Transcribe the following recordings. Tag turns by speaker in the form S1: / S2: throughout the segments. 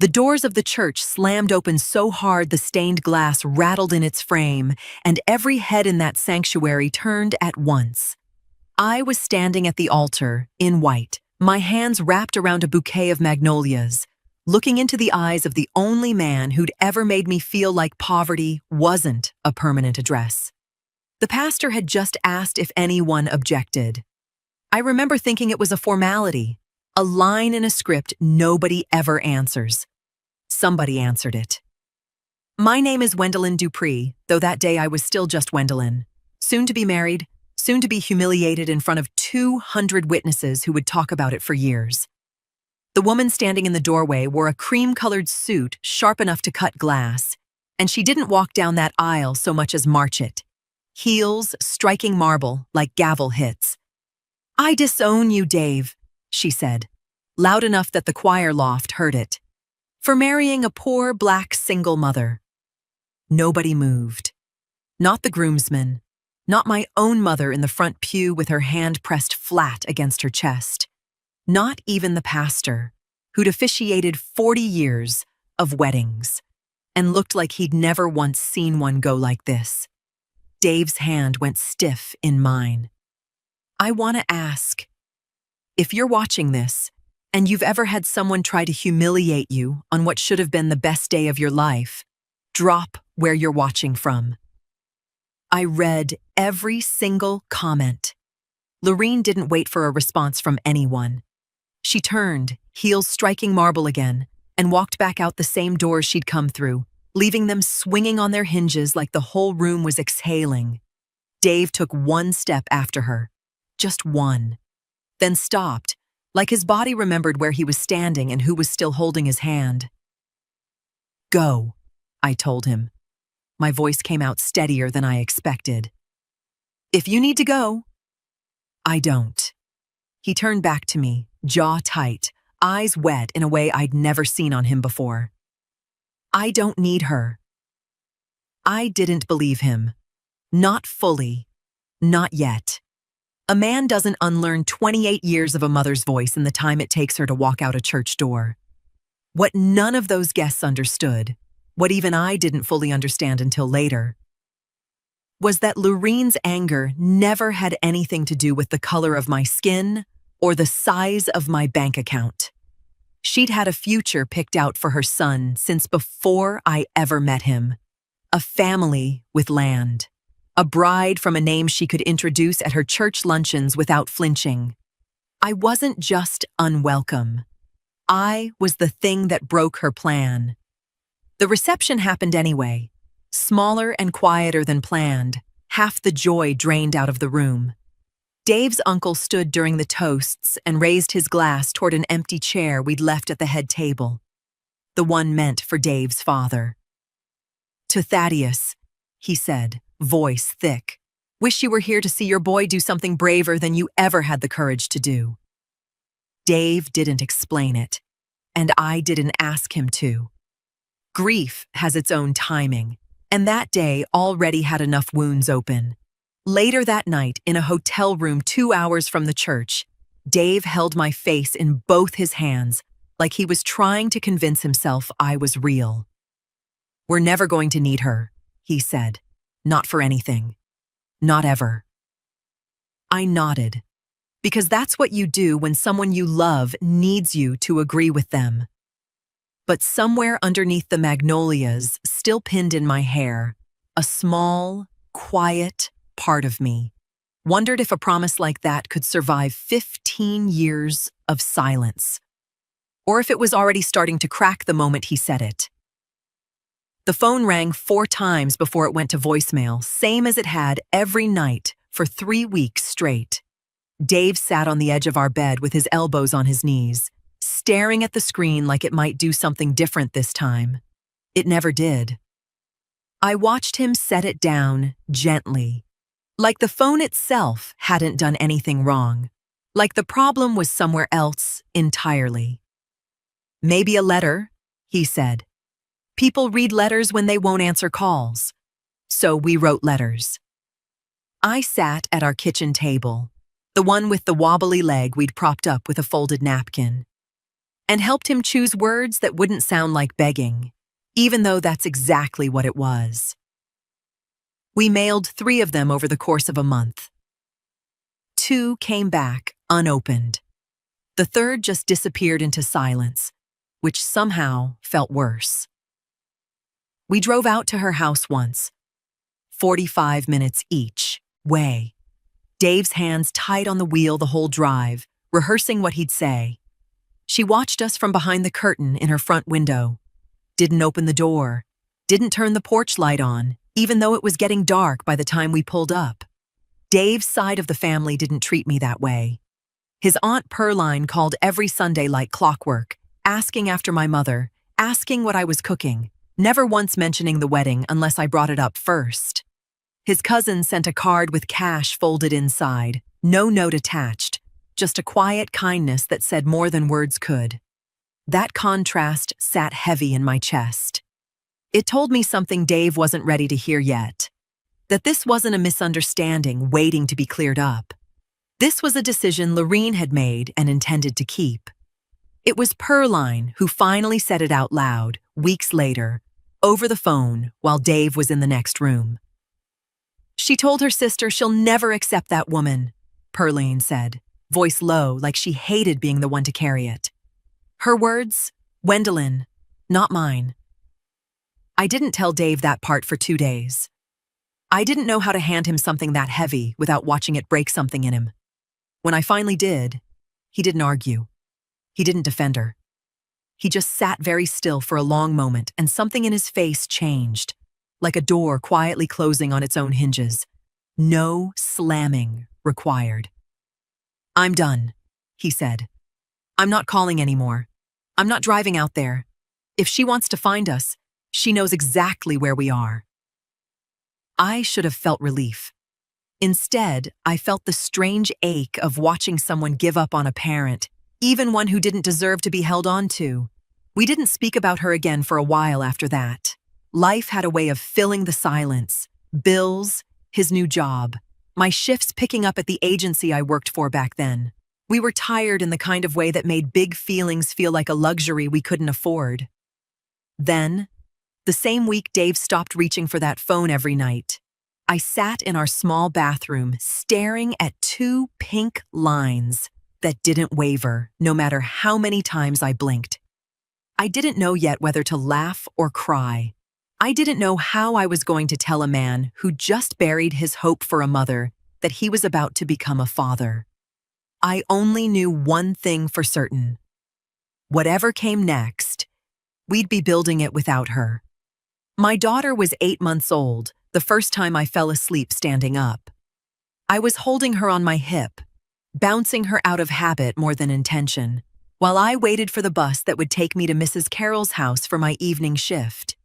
S1: The doors of the church slammed open so hard the stained glass rattled in its frame, and every head in that sanctuary turned at once. I was standing at the altar, in white, my hands wrapped around a bouquet of magnolias, looking into the eyes of the only man who'd ever made me feel like poverty wasn't a permanent address. The pastor had just asked if anyone objected. I remember thinking it was a formality, a line in a script nobody ever answers. Somebody answered it. My name is Wendelin Dupree, though that day I was still just Wendelin. Soon to be married, soon to be humiliated in front of 200 witnesses who would talk about it for years. The woman standing in the doorway wore a cream-colored suit sharp enough to cut glass, and she didn't walk down that aisle so much as march it. Heels striking marble like gavel hits. "I disown you, Dave," she said, loud enough that the choir loft heard it, "for marrying a poor black single mother." Nobody moved. Not the groomsmen, not my own mother in the front pew with her hand pressed flat against her chest. Not even the pastor, who'd officiated 40 years of weddings and looked like he'd never once seen one go like this. Dave's hand went stiff in mine. "I want to ask, if you're watching this, and you've ever had someone try to humiliate you on what should have been the best day of your life, drop where you're watching from." I read every single comment. Lorene didn't wait for a response from anyone. She turned, heels striking marble again, and walked back out the same doors she'd come through, leaving them swinging on their hinges like the whole room was exhaling. Dave took one step after her, just one, then stopped, like his body remembered where he was standing and who was still holding his hand. "Go," I told him. My voice came out steadier than I expected. "If you need to go." "I don't." He turned back to me, jaw tight, eyes wet in a way I'd never seen on him before. "I don't need her." I didn't believe him. Not fully. Not yet. A man doesn't unlearn 28 years of a mother's voice in the time it takes her to walk out a church door. What none of those guests understood, what even I didn't fully understand until later, was that Lorene's anger never had anything to do with the color of my skin or the size of my bank account. She'd had a future picked out for her son since before I ever met him. A family with land. A bride from a name she could introduce at her church luncheons without flinching. I wasn't just unwelcome. I was the thing that broke her plan. The reception happened anyway. Smaller and quieter than planned, half the joy drained out of the room. Dave's uncle stood during the toasts and raised his glass toward an empty chair we'd left at the head table. The one meant for Dave's father. "To Thaddeus," he said, voice thick, "wish you were here to see your boy do something braver than you ever had the courage to do." Dave didn't explain it, and I didn't ask him to. Grief has its own timing, and that day already had enough wounds open. Later that night, in a hotel room 2 hours from the church, Dave held my face in both his hands, like he was trying to convince himself I was real. "We're never going to need her," he said. "Not for anything. Not ever." I nodded, because that's what you do when someone you love needs you to agree with them. But somewhere underneath the magnolias, still pinned in my hair, a small, quiet part of me wondered if a promise like that could survive 15 years of silence, or if it was already starting to crack the moment he said it. The phone rang 4 times before it went to voicemail, same as it had every night for 3 weeks straight. Dave sat on the edge of our bed with his elbows on his knees, staring at the screen like it might do something different this time. It never did. I watched him set it down gently, like the phone itself hadn't done anything wrong, like the problem was somewhere else entirely. "Maybe a letter," he said. "People read letters when they won't answer calls. So we wrote letters." I sat at our kitchen table, the one with the wobbly leg we'd propped up with a folded napkin. and helped him choose words that wouldn't sound like begging, even though that's exactly what it was. We mailed 3 of them over the course of a month. 2 came back unopened. The third just disappeared into silence, which somehow felt worse. We drove out to her house once, 45 minutes each way. Dave's hands tight on the wheel the whole drive, rehearsing what he'd say. She watched us from behind the curtain in her front window. Didn't open the door. Didn't turn the porch light on, even though it was getting dark by the time we pulled up. Dave's side of the family didn't treat me that way. His Aunt Pearline called every Sunday like clockwork, asking after my mother, asking what I was cooking, never once mentioning the wedding unless I brought it up first. His cousin sent a card with cash folded inside, no note attached, just a quiet kindness that said more than words could. That contrast sat heavy in my chest. It told me something Dave wasn't ready to hear yet. That this wasn't a misunderstanding waiting to be cleared up. This was a decision Lorene had made and intended to keep. It was Pearline who finally said it out loud, weeks later, over the phone while Dave was in the next room. She told her sister she'll never accept that woman, Pearline said, voice low like she hated being the one to carry it. Her words, Gwendolyn, not mine. I didn't tell Dave that part for 2 days. I didn't know how to hand him something that heavy without watching it break something in him. When I finally did, he didn't argue. He didn't defend her. He just sat very still for a long moment, and something in his face changed, like a door quietly closing on its own hinges. No slamming required. I'm done, he said. I'm not calling anymore. I'm not driving out there. If she wants to find us, she knows exactly where we are. I should have felt relief. Instead, I felt the strange ache of watching someone give up on a parent, even one who didn't deserve to be held on to. We didn't speak about her again for a while after that. Life had a way of filling the silence. Bills, his new job, my shifts picking up at the agency I worked for back then. We were tired in the kind of way that made big feelings feel like a luxury we couldn't afford. Then, the same week Dave stopped reaching for that phone every night, I sat in our small bathroom staring at 2 pink lines that didn't waver no matter how many times I blinked. I didn't know yet whether to laugh or cry. I didn't know how I was going to tell a man who just buried his hope for a mother that he was about to become a father. I only knew one thing for certain. Whatever came next, we'd be building it without her. My daughter was 8 months old the first time I fell asleep standing up. I was holding her on my hip, bouncing her out of habit more than intention, while I waited for the bus that would take me to Mrs. Carroll's house for my evening shift.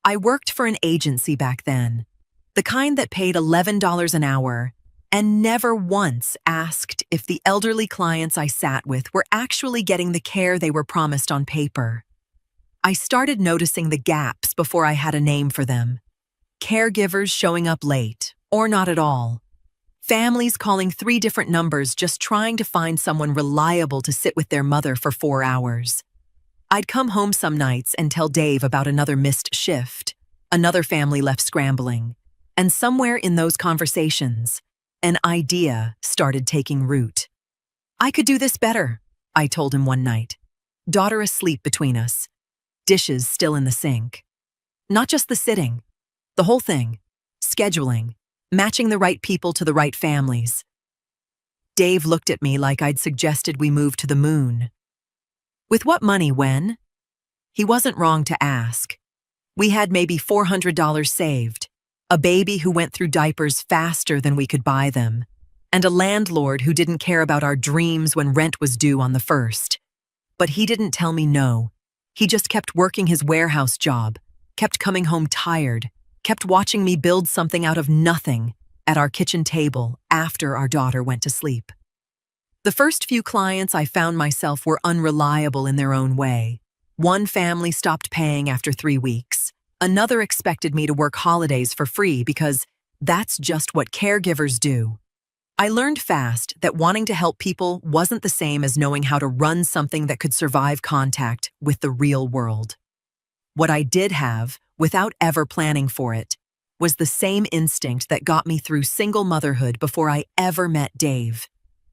S1: I worked for an agency back then, the kind that paid $11 an hour, and never once asked if the elderly clients I sat with were actually getting the care they were promised on paper. I started noticing the gaps before I had a name for them. Caregivers showing up late, or not at all. Families calling 3 different numbers just trying to find someone reliable to sit with their mother for 4 hours. I'd come home some nights and tell Dave about another missed shift, another family left scrambling, and somewhere in those conversations, an idea started taking root. I could do this better, I told him one night. Daughter asleep between us, dishes still in the sink. Not just the sitting, the whole thing, scheduling, matching the right people to the right families. Dave looked at me like I'd suggested we move to the moon. With what money, when? He wasn't wrong to ask. We had maybe $400 saved, a baby who went through diapers faster than we could buy them, and a landlord who didn't care about our dreams when rent was due on the 1st. But he didn't tell me no. He just kept working his warehouse job, kept coming home tired, kept watching me build something out of nothing at our kitchen table after our daughter went to sleep. The first few clients I found myself were unreliable in their own way. One family stopped paying after 3 weeks. Another expected me to work holidays for free because that's just what caregivers do. I learned fast that wanting to help people wasn't the same as knowing how to run something that could survive contact with the real world. What I did have, without ever planning for it, was the same instinct that got me through single motherhood before I ever met Dave.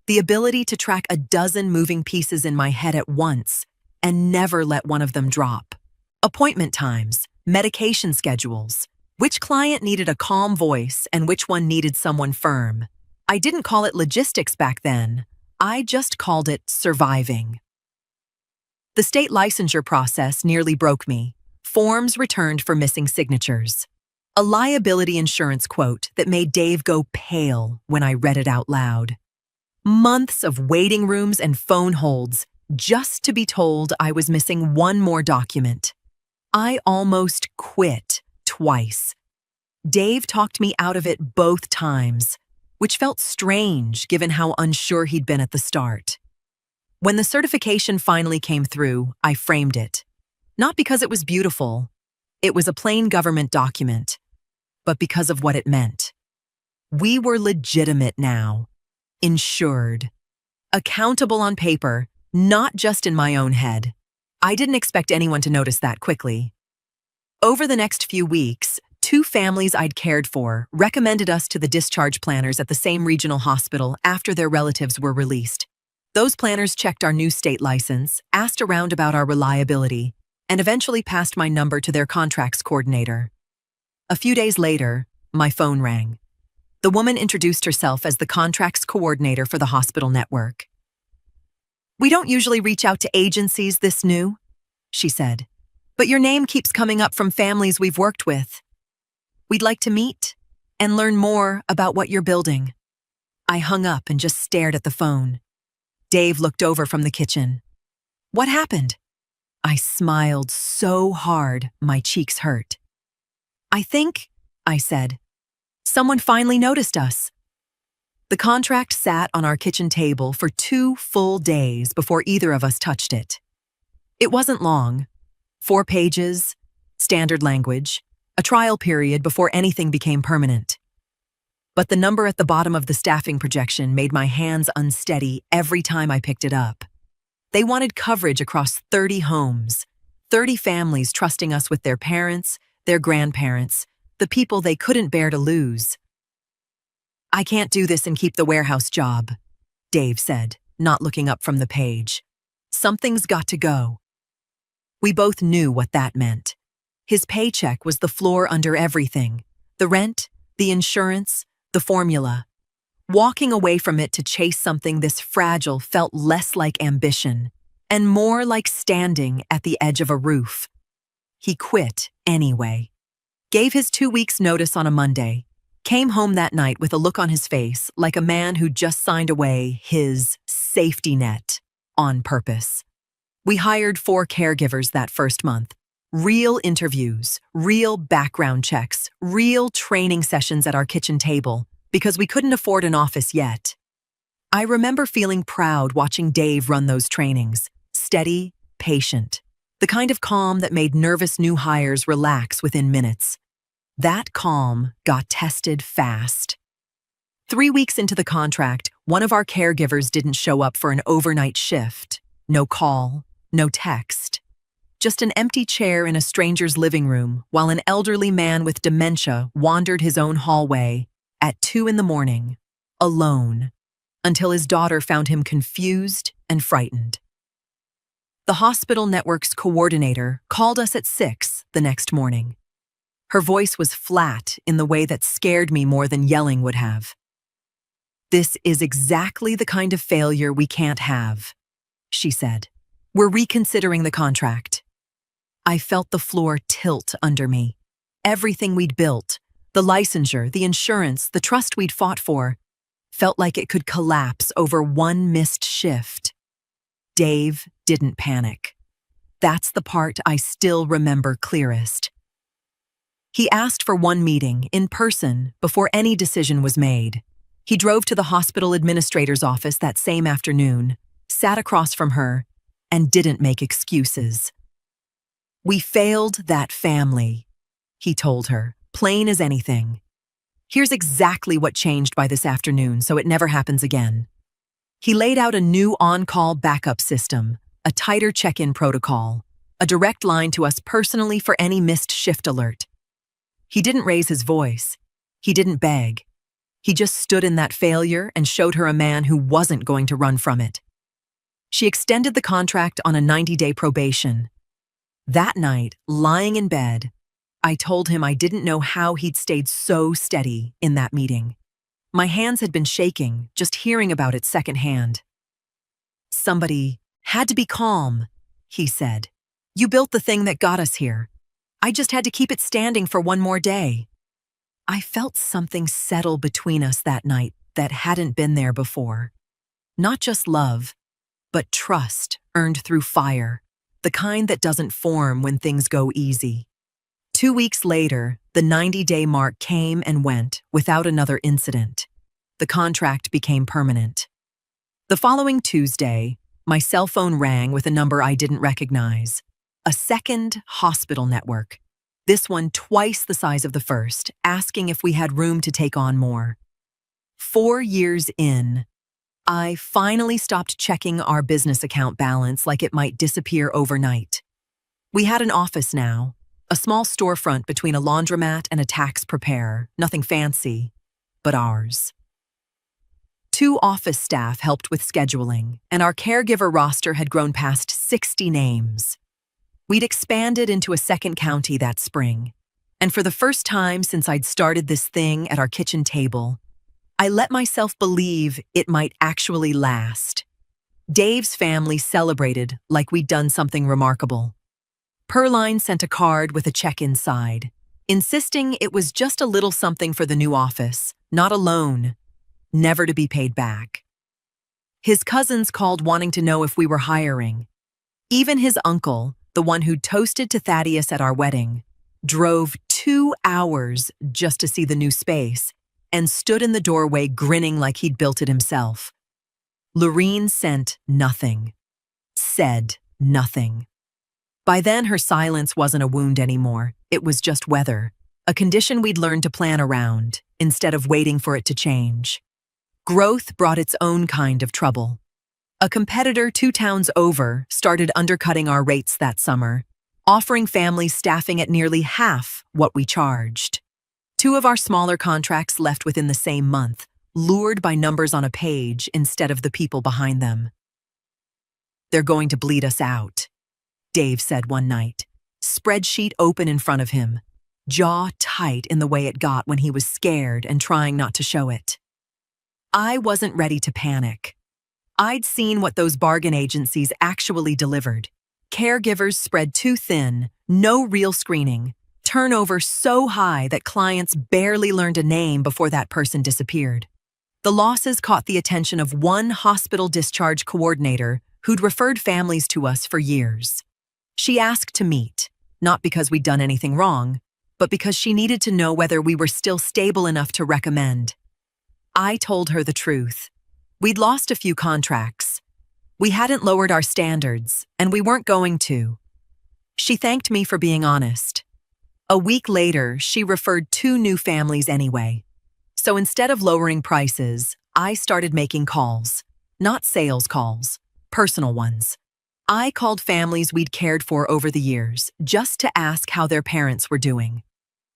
S1: The ability to track a dozen moving pieces in my head at once and never let one of them drop. Appointment times, medication schedules, which client needed a calm voice and which one needed someone firm. I didn't call it logistics back then. I just called it surviving. The state licensure process nearly broke me. Forms returned for missing signatures. A liability insurance quote that made Dave go pale when I read it out loud. Months of waiting rooms and phone holds just to be told I was missing one more document. I almost quit twice. Dave talked me out of it both times, which felt strange given how unsure he'd been at the start. When the certification finally came through, I framed it. Not because it was beautiful, it was a plain government document, but because of what it meant. We were legitimate now, insured, accountable on paper, not just in my own head. I didn't expect anyone to notice that quickly. Over the next few weeks, 2 families I'd cared for recommended us to the discharge planners at the same regional hospital after their relatives were released. Those planners checked our new state license, asked around about our reliability, and eventually passed my number to their contracts coordinator. A few days later, my phone rang. The woman introduced herself as the contracts coordinator for the hospital network. "We don't usually reach out to agencies this new," she said, "but your name keeps coming up from families we've worked with. We'd like to meet and learn more about what you're building." I hung up and just stared at the phone. Dave looked over from the kitchen. "What happened?" I smiled so hard my cheeks hurt. "I think," I said, "someone finally noticed us." The contract sat on our kitchen table for 2 full days before either of us touched it. It wasn't long. 4 pages, standard language, a trial period before anything became permanent. But the number at the bottom of the staffing projection made my hands unsteady every time I picked it up. They wanted coverage across 30 homes, 30 families trusting us with their parents, their grandparents, the people they couldn't bear to lose. "I can't do this and keep the warehouse job," Dave said, not looking up from the page. "Something's got to go." We both knew what that meant. His paycheck was the floor under everything, the rent, the insurance, the formula. Walking away from it to chase something this fragile felt less like ambition and more like standing at the edge of a roof. He quit anyway. Gave his 2 weeks' notice on a Monday, came home that night with a look on his face like a man who'd just signed away his safety net on purpose. We hired 4 caregivers that first month. Real interviews, real background checks, real training sessions at our kitchen table, because we couldn't afford an office yet. I remember feeling proud watching Dave run those trainings, steady, patient, the kind of calm that made nervous new hires relax within minutes. That calm got tested fast. 3 weeks into the contract, one of our caregivers didn't show up for an overnight shift. No call, no text. Just an empty chair in a stranger's living room while an elderly man with dementia wandered his own hallway at 2 a.m, alone, until his daughter found him confused and frightened. The hospital network's coordinator called us at 6 the next morning. Her voice was flat in the way that scared me more than yelling would have. "This is exactly the kind of failure we can't have," she said. "We're reconsidering the contract." I felt the floor tilt under me. Everything we'd built, the licensure, the insurance, the trust we'd fought for, felt like it could collapse over one missed shift. Dave didn't panic. That's the part I still remember clearest. He asked for one meeting, in person, before any decision was made. He drove to the hospital administrator's office that same afternoon, sat across from her, and didn't make excuses. "We failed that family," he told her, plain as anything. Here's exactly what changed by this afternoon so it never happens again. He laid out a new on-call backup system, a tighter check-in protocol, a direct line to us personally for any missed shift alert. He didn't raise his voice. He didn't beg. He just stood in that failure and showed her a man who wasn't going to run from it. She extended the contract on a 90-day probation. That night, lying in bed, I told him I didn't know how he'd stayed so steady in that meeting. My hands had been shaking, just hearing about it secondhand. "Somebody had to be calm," he said. "You built the thing that got us here. I just had to keep it standing for one more day." I felt something settle between us that night that hadn't been there before. Not just love, but trust earned through fire, the kind that doesn't form when things go easy. 2 weeks later, the 90-day mark came and went without another incident. The contract became permanent. The following Tuesday, my cell phone rang with a number I didn't recognize. A second hospital network. This one twice the size of the first, asking if we had room to take on more. 4 years in, I finally stopped checking our business account balance like it might disappear overnight. We had an office now, a small storefront between a laundromat and a tax preparer, nothing fancy, but ours. 2 office staff helped with scheduling, and our caregiver roster had grown past 60 names. We'd expanded into a second county that spring, and for the first time since I'd started this thing at our kitchen table, I let myself believe it might actually last. Dave's family celebrated like we'd done something remarkable. Perline sent a card with a check inside, insisting it was just a little something for the new office, not a loan, never to be paid back. His cousins called wanting to know if we were hiring. Even his uncle, the one who'd toasted to Thaddeus at our wedding, drove 2 hours just to see the new space and stood in the doorway grinning like he'd built it himself. Lorene sent nothing, said nothing. By then, her silence wasn't a wound anymore. It was just weather, a condition we'd learned to plan around instead of waiting for it to change. Growth brought its own kind of trouble. A competitor 2 towns over started undercutting our rates that summer, offering families staffing at nearly half what we charged. 2 of our smaller contracts left within the same month, lured by numbers on a page instead of the people behind them. "They're going to bleed us out," Dave said one night, spreadsheet open in front of him, jaw tight in the way it got when he was scared and trying not to show it. I wasn't ready to panic. I'd seen what those bargain agencies actually delivered. Caregivers spread too thin, no real screening, turnover so high that clients barely learned a name before that person disappeared. The losses caught the attention of one hospital discharge coordinator who'd referred families to us for years. She asked to meet, not because we'd done anything wrong, but because she needed to know whether we were still stable enough to recommend. I told her the truth. We'd lost a few contracts. We hadn't lowered our standards, and we weren't going to. She thanked me for being honest. A week later, she referred 2 new families anyway. So instead of lowering prices, I started making calls. Not sales calls, personal ones. I called families we'd cared for over the years, just to ask how their parents were doing.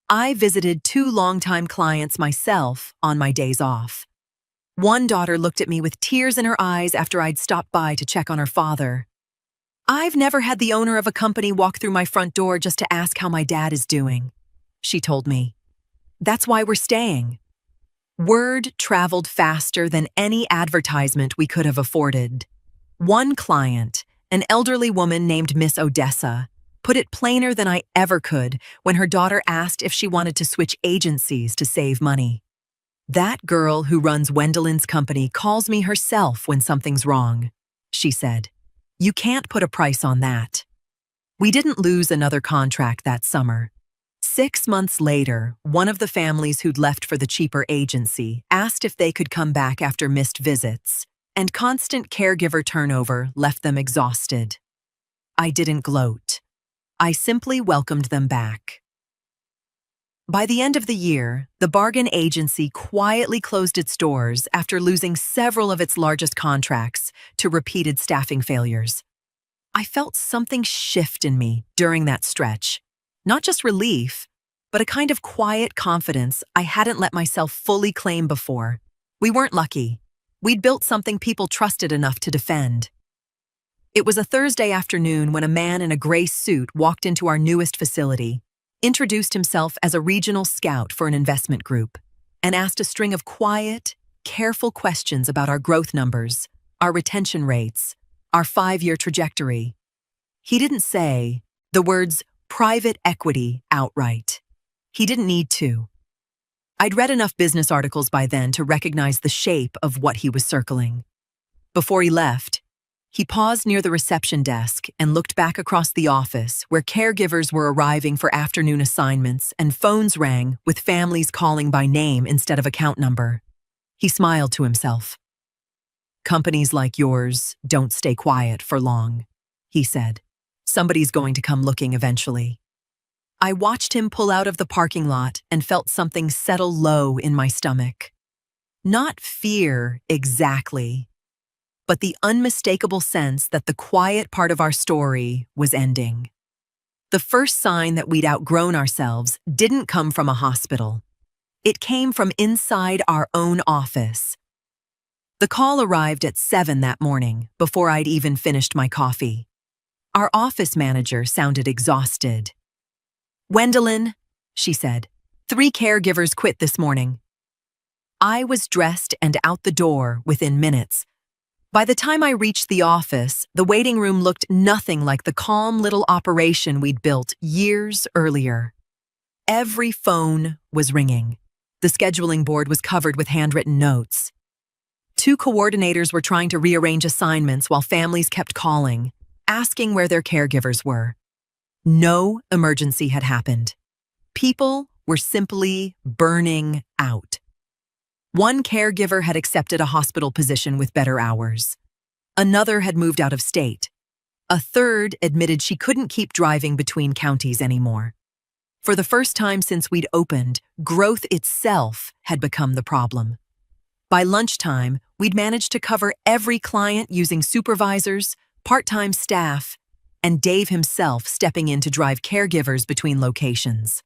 S1: I visited 2 longtime clients myself on my days off. One daughter looked at me with tears in her eyes after I'd stopped by to check on her father. "I've never had the owner of a company walk through my front door just to ask how my dad is doing," she told me. "That's why we're staying." Word traveled faster than any advertisement we could have afforded. One client, an elderly woman named Miss Odessa, put it plainer than I ever could when her daughter asked if she wanted to switch agencies to save money. "That girl who runs Wendelin's company calls me herself when something's wrong," she said. "You can't put a price on that." We didn't lose another contract that summer. 6 months later, one of the families who'd left for the cheaper agency asked if they could come back after missed visits, and constant caregiver turnover left them exhausted. I didn't gloat. I simply welcomed them back. By the end of the year, the bargain agency quietly closed its doors after losing several of its largest contracts to repeated staffing failures. I felt something shift in me during that stretch. Not just relief, but a kind of quiet confidence I hadn't let myself fully claim before. We weren't lucky. We'd built something people trusted enough to defend. It was a Thursday afternoon when a man in a gray suit walked into our newest facility, introduced himself as a regional scout for an investment group, and asked a string of quiet, careful questions about our growth numbers, our retention rates, our 5-year trajectory. He didn't say the words private equity outright. He didn't need to. I'd read enough business articles by then to recognize the shape of what he was circling. Before he left, he paused near the reception desk and looked back across the office where caregivers were arriving for afternoon assignments and phones rang with families calling by name instead of account number. He smiled to himself. "Companies like yours don't stay quiet for long," he said. "Somebody's going to come looking eventually." I watched him pull out of the parking lot and felt something settle low in my stomach. Not fear exactly, but the unmistakable sense that the quiet part of our story was ending. The first sign that we'd outgrown ourselves didn't come from a hospital. It came from inside our own office. The call arrived at 7 that morning, before I'd even finished my coffee. Our office manager sounded exhausted. "Gwendolyn," she said, "3 caregivers quit this morning." I was dressed and out the door within minutes. By the time I reached the office, the waiting room looked nothing like the calm little operation we'd built years earlier. Every phone was ringing. The scheduling board was covered with handwritten notes. 2 coordinators were trying to rearrange assignments while families kept calling, asking where their caregivers were. No emergency had happened. People were simply burning out. One caregiver had accepted a hospital position with better hours. Another had moved out of state. A third admitted she couldn't keep driving between counties anymore. For the first time since we'd opened, growth itself had become the problem. By lunchtime, we'd managed to cover every client using supervisors, part-time staff, and Dave himself stepping in to drive caregivers between locations.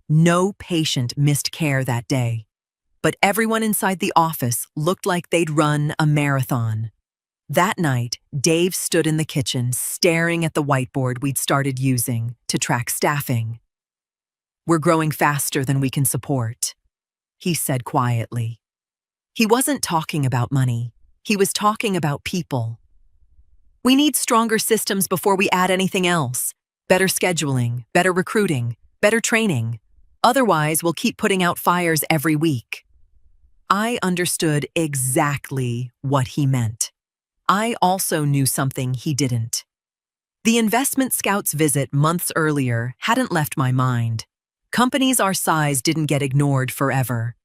S1: No patient missed care that day, but everyone inside the office looked like they'd run a marathon. That night, Dave stood in the kitchen staring at the whiteboard we'd started using to track staffing. "We're growing faster than we can support," he said quietly. He wasn't talking about money. He was talking about people. "We need stronger systems before we add anything else. Better scheduling, better recruiting, better training. Otherwise, we'll keep putting out fires every week." I understood exactly what he meant. I also knew something he didn't. The investment scout's visit months earlier hadn't left my mind. Companies our size didn't get ignored forever.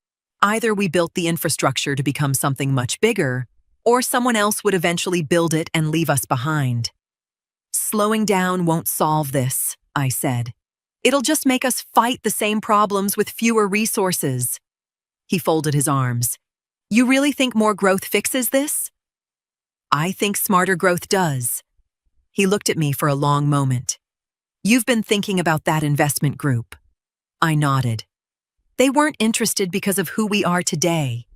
S1: Either we built the infrastructure to become something much bigger, or someone else would eventually build it and leave us behind. "Slowing down won't solve this," I said. "It'll just make us fight the same problems with fewer resources." He folded his arms. "You really think more growth fixes this?" "I think smarter growth does." He looked at me for a long moment. "You've been thinking about that investment group." I nodded. "They weren't interested because of who we are today.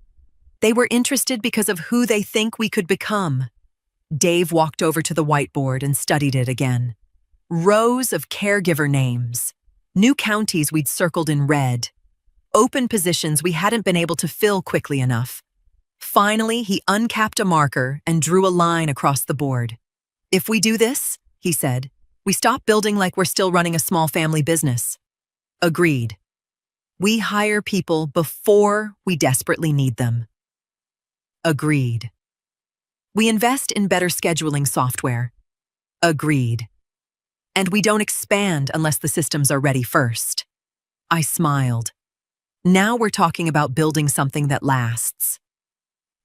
S1: They were interested because of who they think we could become." Dave walked over to the whiteboard and studied it again. Rows of caregiver names, new counties we'd circled in red, open positions we hadn't been able to fill quickly enough. Finally, he uncapped a marker and drew a line across the board. "If we do this," he said, "we stop building like we're still running a small family business." Agreed. We hire people before we desperately need them. Agreed. We invest in better scheduling software. Agreed. And we don't expand unless the systems are ready first. I smiled. Now we're talking about building something that lasts.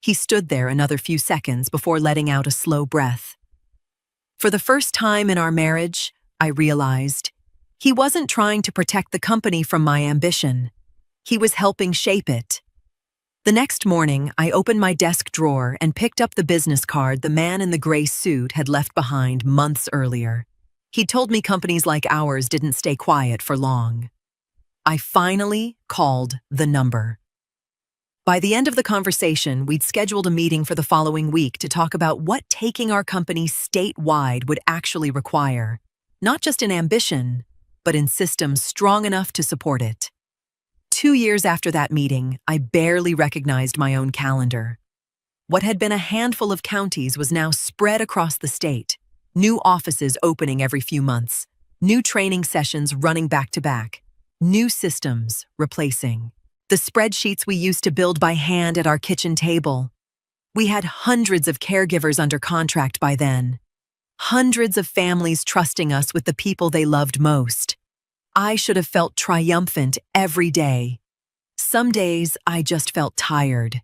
S1: He stood there another few seconds before letting out a slow breath. For the first time in our marriage, I realized, He wasn't trying to protect the company from my ambition. He was helping shape it. The next morning, I opened my desk drawer and picked up the business card the man in the gray suit had left behind months earlier. He'd told me companies like ours didn't stay quiet for long. I finally called the number. By the end of the conversation, we'd scheduled a meeting for the following week to talk about what taking our company statewide would actually require, not just in ambition, but in systems strong enough to support it. 2 years after that meeting, I barely recognized my own calendar. What had been a handful of counties was now spread across the state, new offices opening every few months, new training sessions running back to back, new systems replacing the spreadsheets we used to build by hand at our kitchen table. We had hundreds of caregivers under contract by then, hundreds of families trusting us with the people they loved most. I should have felt triumphant every day. Some days, I just felt tired.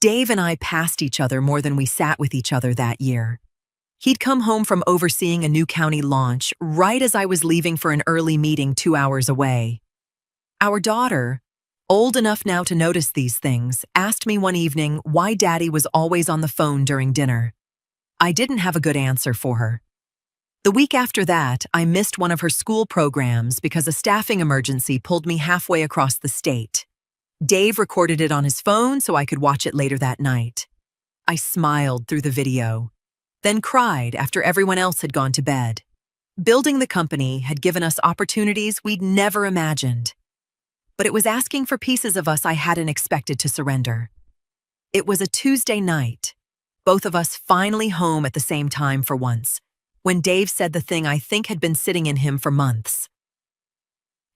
S1: Dave and I passed each other more than we sat with each other that year. He'd come home from overseeing a new county launch right as I was leaving for an early meeting 2 hours away. Our daughter, old enough now to notice these things, asked me one evening why Daddy was always on the phone during dinner. I didn't have a good answer for her. The week after that, I missed one of her school programs because a staffing emergency pulled me halfway across the state. Dave recorded it on his phone so I could watch it later that night. I smiled through the video, then cried after everyone else had gone to bed. Building the company had given us opportunities we'd never imagined. But it was asking for pieces of us I hadn't expected to surrender. It was a Tuesday night, both of us finally home at the same time for once, when Dave said the thing I think had been sitting in him for months.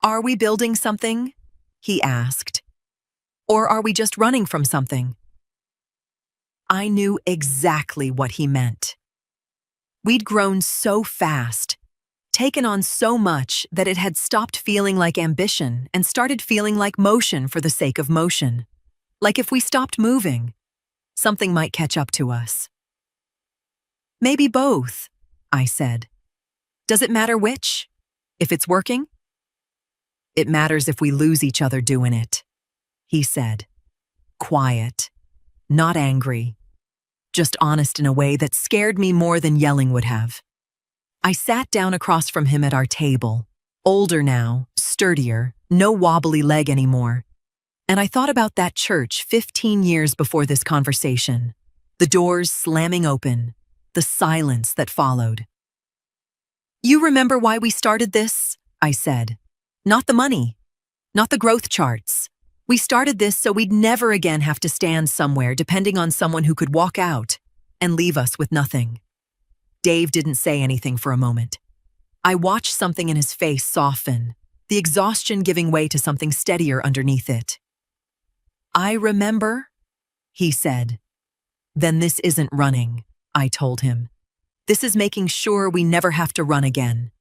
S1: "Are we building something?" he asked. "Or are we just running from something?" I knew exactly what he meant. We'd grown so fast, taken on so much that it had stopped feeling like ambition and started feeling like motion for the sake of motion. Like if we stopped moving, something might catch up to us. "Maybe both," I said. "Does it matter which? If it's working?" "It matters if we lose each other doing it," he said. Quiet, not angry, just honest in a way that scared me more than yelling would have. I sat down across from him at our table, older now, sturdier, no wobbly leg anymore. And I thought about that church 15 years before this conversation, the doors slamming open, the silence that followed. "You remember why we started this?" I said. "Not the money, not the growth charts. We started this so we'd never again have to stand somewhere depending on someone who could walk out and leave us with nothing." Dave didn't say anything for a moment. I watched something in his face soften, the exhaustion giving way to something steadier underneath it. "I remember," he said. "Then this isn't running," I told him. "This is making sure we never have to run again."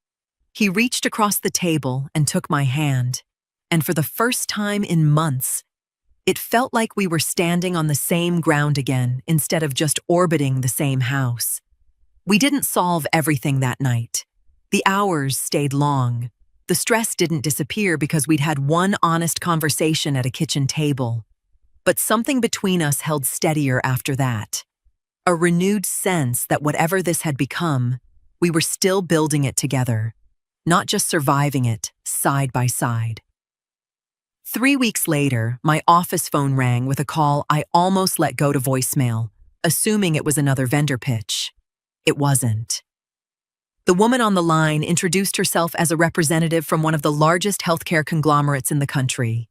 S1: He reached across the table and took my hand, and for the first time in months, it felt like we were standing on the same ground again instead of just orbiting the same house. We didn't solve everything that night. The hours stayed long. The stress didn't disappear because we'd had one honest conversation at a kitchen table. But something between us held steadier after that. A renewed sense that whatever this had become, we were still building it together, not just surviving it side by side. 3 weeks later, my office phone rang with a call I almost let go to voicemail, assuming it was another vendor pitch. It wasn't. The woman on the line introduced herself as a representative from one of the largest healthcare conglomerates in the country.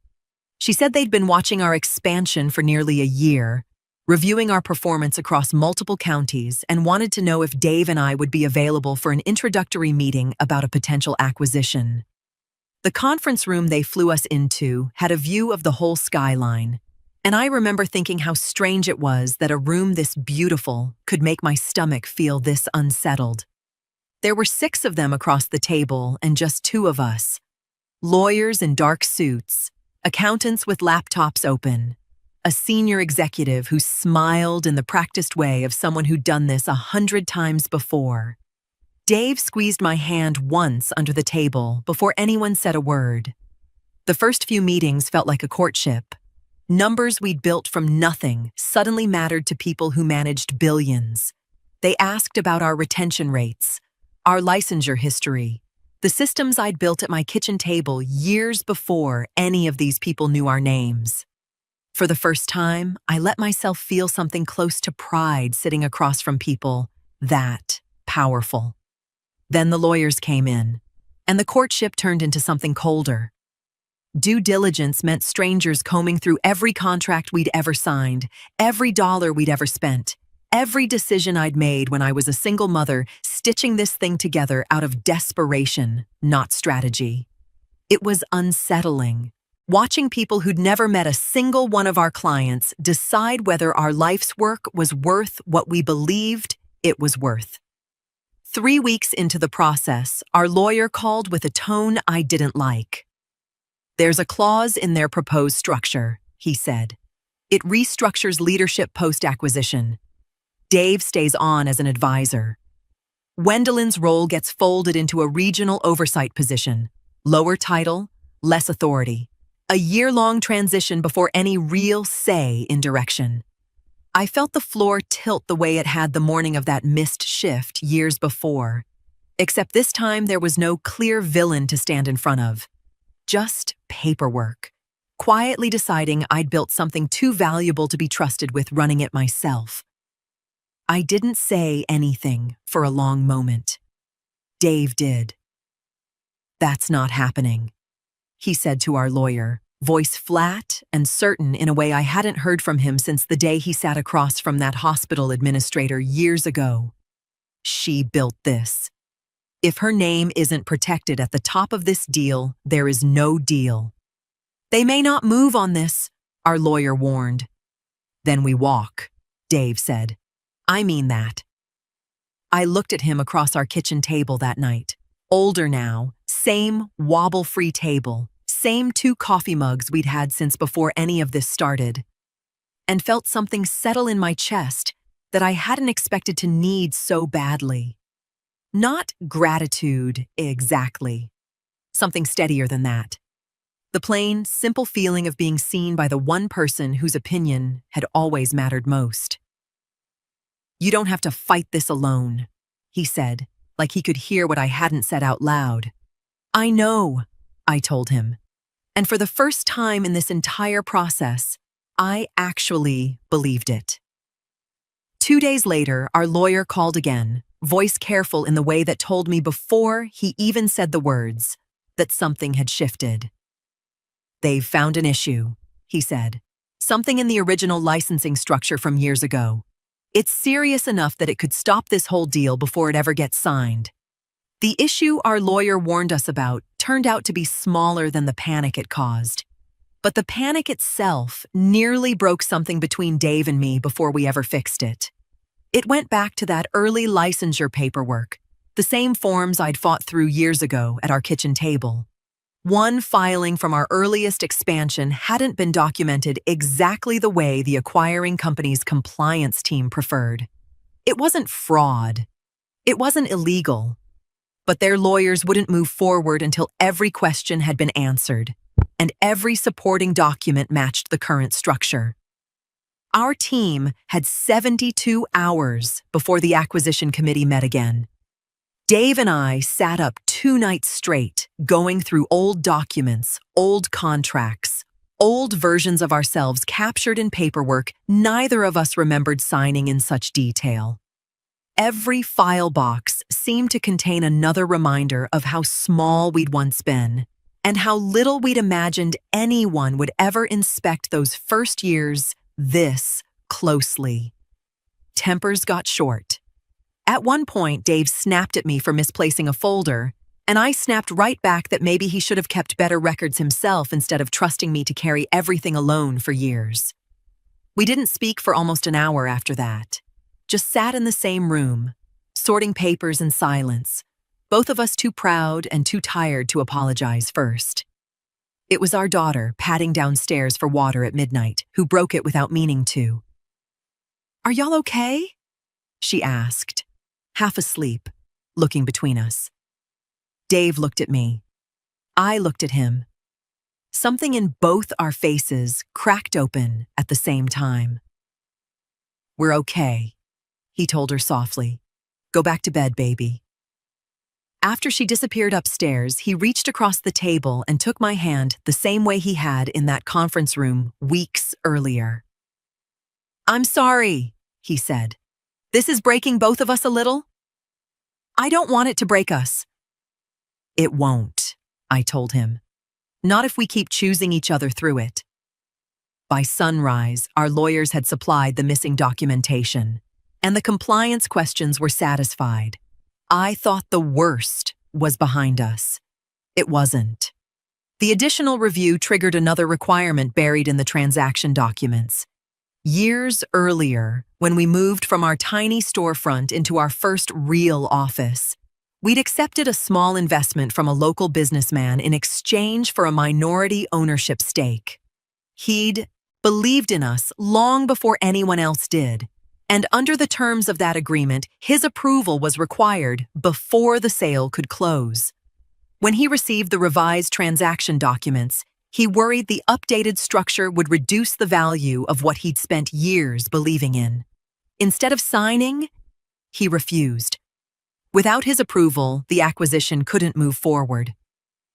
S1: She said they'd been watching our expansion for nearly a year, reviewing our performance across multiple counties, and wanted to know if Dave and I would be available for an introductory meeting about a potential acquisition. The conference room they flew us into had a view of the whole skyline, and I remember thinking how strange it was that a room this beautiful could make my stomach feel this unsettled. There were 6 of them across the table and just 2 of us. Lawyers in dark suits, accountants with laptops open, a senior executive who smiled in the practiced way of someone who'd done this 100 times before. Dave squeezed my hand once under the table before anyone said a word. The first few meetings felt like a courtship. Numbers we'd built from nothing suddenly mattered to people who managed billions. They asked about our retention rates, our licensure history, the systems I'd built at my kitchen table years before any of these people knew our names. For the first time, I let myself feel something close to pride sitting across from people that powerful. Then the lawyers came in, and the courtship turned into something colder. Due diligence meant strangers combing through every contract we'd ever signed, every dollar we'd ever spent, every decision I'd made when I was a single mother stitching this thing together out of desperation, not strategy. It was unsettling, watching people who'd never met a single one of our clients decide whether our life's work was worth what we believed it was worth. 3 weeks into the process, our lawyer called with a tone I didn't like. "There's a clause in their proposed structure," he said. "It restructures leadership post-acquisition. Dave stays on as an advisor. Wendellin's role gets folded into a regional oversight position, lower title, less authority. A year-long transition before any real say in direction." I felt the floor tilt the way it had the morning of that missed shift years before, except this time there was no clear villain to stand in front of. Just paperwork, quietly deciding I'd built something too valuable to be trusted with running it myself. I didn't say anything for a long moment. Dave did. "That's not happening," he said to our lawyer, voice flat and certain in a way I hadn't heard from him since the day he sat across from that hospital administrator years ago. "She built this. If her name isn't protected at the top of this deal, there is no deal." "They may not move on this," our lawyer warned. "Then we walk," Dave said. "I mean that." I looked at him across our kitchen table that night. Older now, same wobble-free table, same 2 coffee mugs we'd had since before any of this started, and felt something settle in my chest that I hadn't expected to need so badly. Not gratitude, exactly. Something steadier than that. The plain, simple feeling of being seen by the one person whose opinion had always mattered most. "You don't have to fight this alone," he said, like he could hear what I hadn't said out loud. "I know," I told him. And for the first time in this entire process, I actually believed it. 2 days later, our lawyer called again, voice careful in the way that told me before he even said the words that something had shifted. "They've found an issue," he said. "Something in the original licensing structure from years ago. It's serious enough that it could stop this whole deal before it ever gets signed." The issue our lawyer warned us about turned out to be smaller than the panic it caused. But the panic itself nearly broke something between Dave and me before we ever fixed it. It went back to that early licensure paperwork, the same forms I'd fought through years ago at our kitchen table. One filing from our earliest expansion hadn't been documented exactly the way the acquiring company's compliance team preferred. It wasn't fraud. It wasn't illegal. But their lawyers wouldn't move forward until every question had been answered, and every supporting document matched the current structure. Our team had 72 hours before the acquisition committee met again. Dave and I sat up 2 nights straight, going through old documents, old contracts, old versions of ourselves captured in paperwork neither of us remembered signing in such detail. Every file box seemed to contain another reminder of how small we'd once been, and how little we'd imagined anyone would ever inspect those first years this closely. Tempers got short. At one point, Dave snapped at me for misplacing a folder, and I snapped right back that maybe he should have kept better records himself instead of trusting me to carry everything alone for years. We didn't speak for almost an hour after that. Just sat in the same room, sorting papers in silence, both of us too proud and too tired to apologize first. It was our daughter padding downstairs for water at midnight, who broke it without meaning to. "Are y'all okay?" she asked, half asleep, looking between us. Dave looked at me. I looked at him. Something in both our faces cracked open at the same time. "We're okay," he told her softly. "Go back to bed, baby." After she disappeared upstairs, he reached across the table and took my hand the same way he had in that conference room weeks earlier. "I'm sorry," he said. "This is breaking both of us a little. I don't want it to break us." "It won't," I told him. "Not if we keep choosing each other through it." By sunrise, our lawyers had supplied the missing documentation, and the compliance questions were satisfied. I thought the worst was behind us. It wasn't. The additional review triggered another requirement buried in the transaction documents. Years earlier, when we moved from our tiny storefront into our first real office, we'd accepted a small investment from a local businessman in exchange for a minority ownership stake. He'd believed in us long before anyone else did, and under the terms of that agreement, his approval was required before the sale could close. When he received the revised transaction documents, he worried the updated structure would reduce the value of what he'd spent years believing in. Instead of signing, he refused. Without his approval, the acquisition couldn't move forward.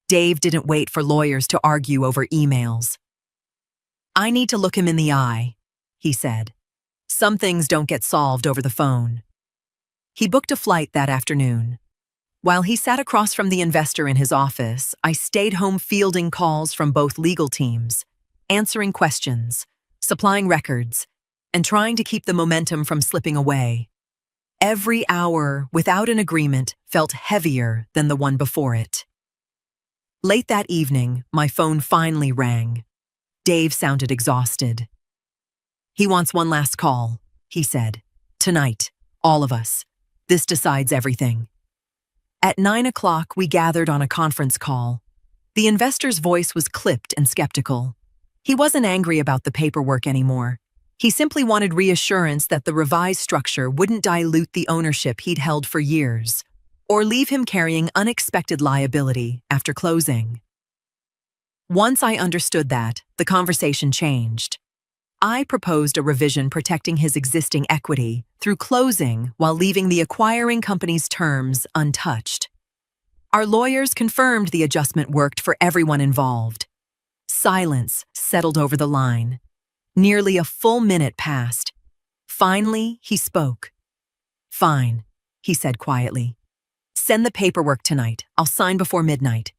S1: Dave didn't wait for lawyers to argue over emails. "I need to look him in the eye," he said. "Some things don't get solved over the phone." He booked a flight that afternoon. While he sat across from the investor in his office, I stayed home fielding calls from both legal teams, answering questions, supplying records, and trying to keep the momentum from slipping away. Every hour without an agreement felt heavier than the one before it. Late that evening, my phone finally rang. Dave sounded exhausted. "He wants one last call," he said. "Tonight, all of us. This decides everything." At 9 o'clock, we gathered on a conference call. The investor's voice was clipped and skeptical. He wasn't angry about the paperwork anymore. He simply wanted reassurance that the revised structure wouldn't dilute the ownership he'd held for years, or leave him carrying unexpected liability after closing. Once I understood that, the conversation changed. I proposed a revision protecting his existing equity through closing while leaving the acquiring company's terms untouched. Our lawyers confirmed the adjustment worked for everyone involved. Silence settled over the line. Nearly a full minute passed. Finally, he spoke. "Fine," he said quietly. "Send the paperwork tonight. I'll sign before midnight."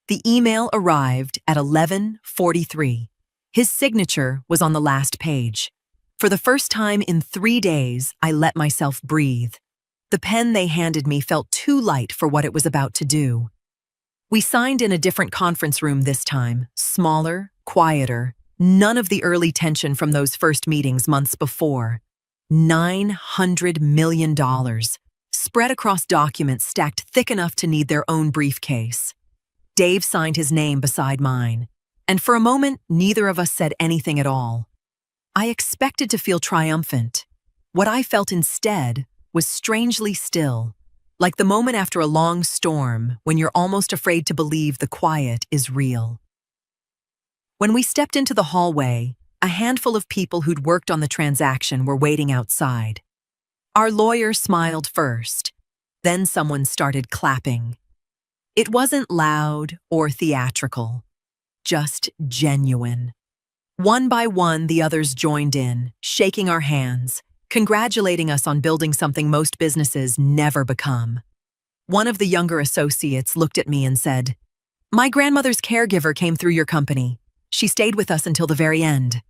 S1: The email arrived at 11:43. His signature was on the last page. For the first time in 3 days, I let myself breathe. The pen they handed me felt too light for what it was about to do. We signed in a different conference room this time, smaller, quieter, none of the early tension from those first meetings months before. $900 million, spread across documents stacked thick enough to need their own briefcase. Dave signed his name beside mine. And for a moment, neither of us said anything at all. I expected to feel triumphant. What I felt instead was strangely still, like the moment after a long storm when you're almost afraid to believe the quiet is real. When we stepped into the hallway, a handful of people who'd worked on the transaction were waiting outside. Our lawyer smiled first, then someone started clapping. It wasn't loud or theatrical. Just genuine. One by one, the others joined in, shaking our hands, congratulating us on building something most businesses never become. One of the younger associates looked at me and said, "My grandmother's caregiver came through your company. She stayed with us until the very end."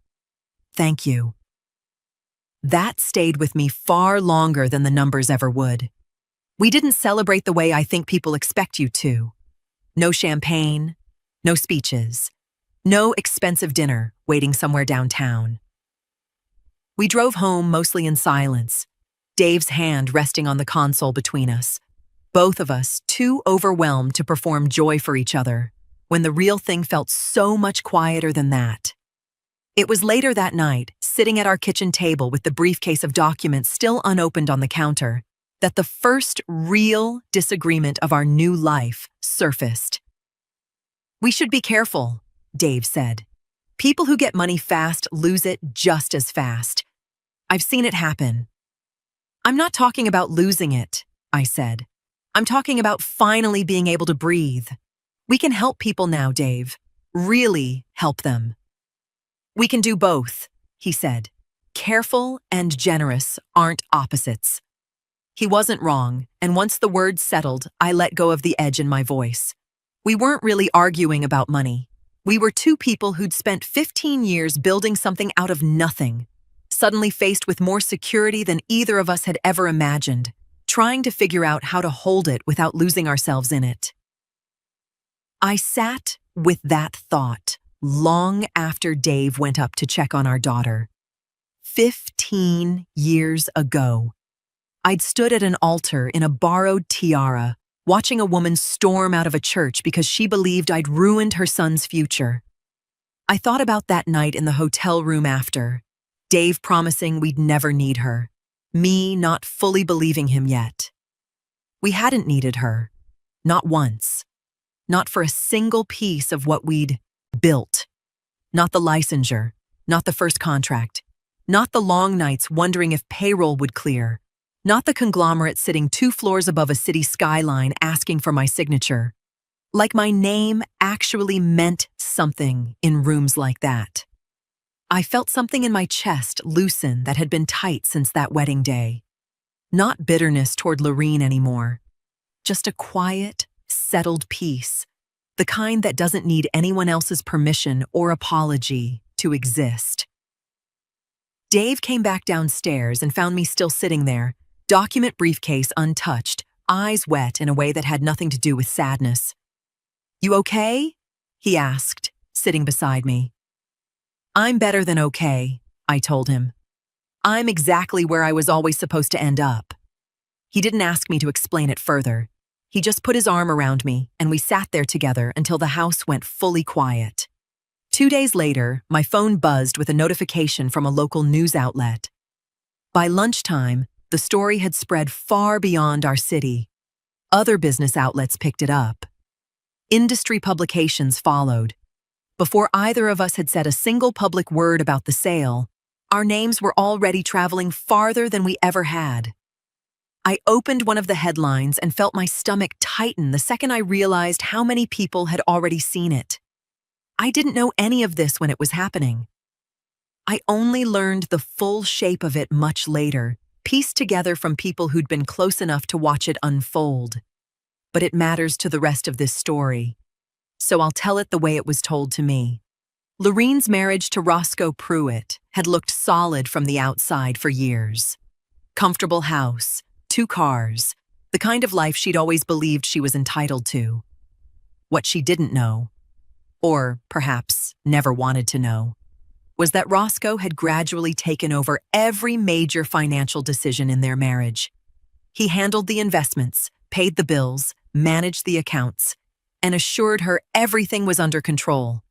S1: "Thank you." That stayed with me far longer than the numbers ever would. We didn't celebrate the way I think people expect you to. No champagne, no speeches, no expensive dinner waiting somewhere downtown. We drove home mostly in silence, Dave's hand resting on the console between us, both of us too overwhelmed to perform joy for each other, when the real thing felt so much quieter than that. It was later that night, sitting at our kitchen table with the briefcase of documents still unopened on the counter, that the first real disagreement of our new life surfaced. "We should be careful," Dave said. "People who get money fast lose it just as fast. I've seen it happen." "I'm not talking about losing it," I said. "I'm talking about finally being able to breathe. We can help people now, Dave. Really help them." "We can do both," he said. "Careful and generous aren't opposites." He wasn't wrong, and once the words settled, I let go of the edge in my voice. We weren't really arguing about money. We were two people who'd spent 15 years building something out of nothing, suddenly faced with more security than either of us had ever imagined, trying to figure out how to hold it without losing ourselves in it. I sat with that thought long after Dave went up to check on our daughter. 15 years ago, I'd stood at an altar in a borrowed tiara, watching a woman storm out of a church because she believed I'd ruined her son's future. I thought about that night in the hotel room after, Dave promising we'd never need her, me not fully believing him yet. We hadn't needed her, not once, not for a single piece of what we'd built. Not the licensure, not the first contract, not the long nights wondering if payroll would clear, not the conglomerate sitting 2 floors above a city skyline asking for my signature. Like my name actually meant something in rooms like that. I felt something in my chest loosen that had been tight since that wedding day. Not bitterness toward Lorene anymore. Just a quiet, settled peace, the kind that doesn't need anyone else's permission or apology to exist. Dave came back downstairs and found me still sitting there, document briefcase untouched, eyes wet in a way that had nothing to do with sadness. "You okay?" he asked, sitting beside me. "I'm better than okay," I told him. "I'm exactly where I was always supposed to end up." He didn't ask me to explain it further. He just put his arm around me, and we sat there together until the house went fully quiet. 2 days later, my phone buzzed with a notification from a local news outlet. By lunchtime, the story had spread far beyond our city. Other business outlets picked it up. Industry publications followed. Before either of us had said a single public word about the sale, our names were already traveling farther than we ever had. I opened one of the headlines and felt my stomach tighten the second I realized how many people had already seen it. I didn't know any of this when it was happening. I only learned the full shape of it much later, pieced together from people who'd been close enough to watch it unfold. But it matters to the rest of this story, so I'll tell it the way it was told to me. Lorene's marriage to Roscoe Pruitt had looked solid from the outside for years. Comfortable house, 2 cars, the kind of life she'd always believed she was entitled to. What she didn't know, or perhaps never wanted to know, was that Roscoe had gradually taken over every major financial decision in their marriage. He handled the investments, paid the bills, managed the accounts, and assured her everything was under control.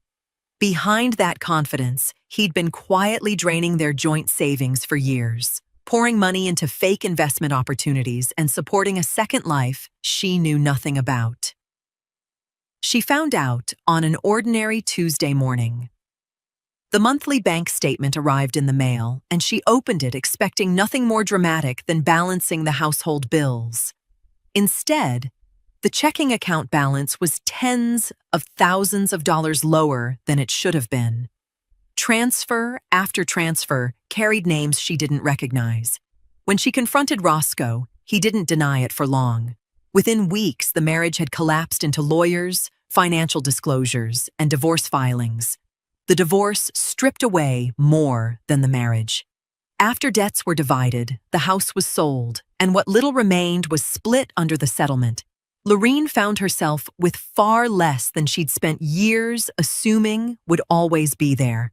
S1: Behind that confidence, he'd been quietly draining their joint savings for years, pouring money into fake investment opportunities and supporting a second life she knew nothing about. She found out on an ordinary Tuesday morning. The monthly bank statement arrived in the mail, and she opened it expecting nothing more dramatic than balancing the household bills. Instead, the checking account balance was tens of thousands of dollars lower than it should have been. Transfer after transfer carried names she didn't recognize. When she confronted Roscoe, he didn't deny it for long. Within weeks, the marriage had collapsed into lawyers, financial disclosures, and divorce filings. The divorce stripped away more than the marriage. After debts were divided, the house was sold, and what little remained was split under the settlement. Lorene found herself with far less than she'd spent years assuming would always be there.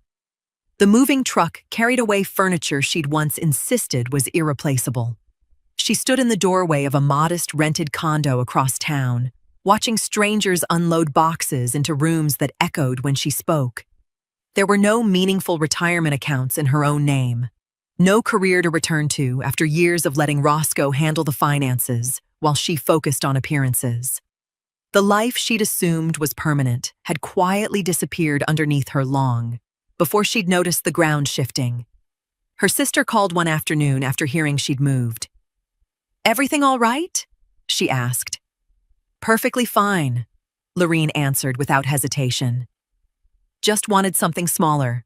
S1: The moving truck carried away furniture she'd once insisted was irreplaceable. She stood in the doorway of a modest rented condo across town, watching strangers unload boxes into rooms that echoed when she spoke. There were no meaningful retirement accounts in her own name. No career to return to after years of letting Roscoe handle the finances while she focused on appearances. The life she'd assumed was permanent had quietly disappeared underneath her long, before she'd noticed the ground shifting. Her sister called one afternoon after hearing she'd moved. "Everything all right?" she asked. "Perfectly fine," Lorene answered without hesitation. "Just wanted something smaller."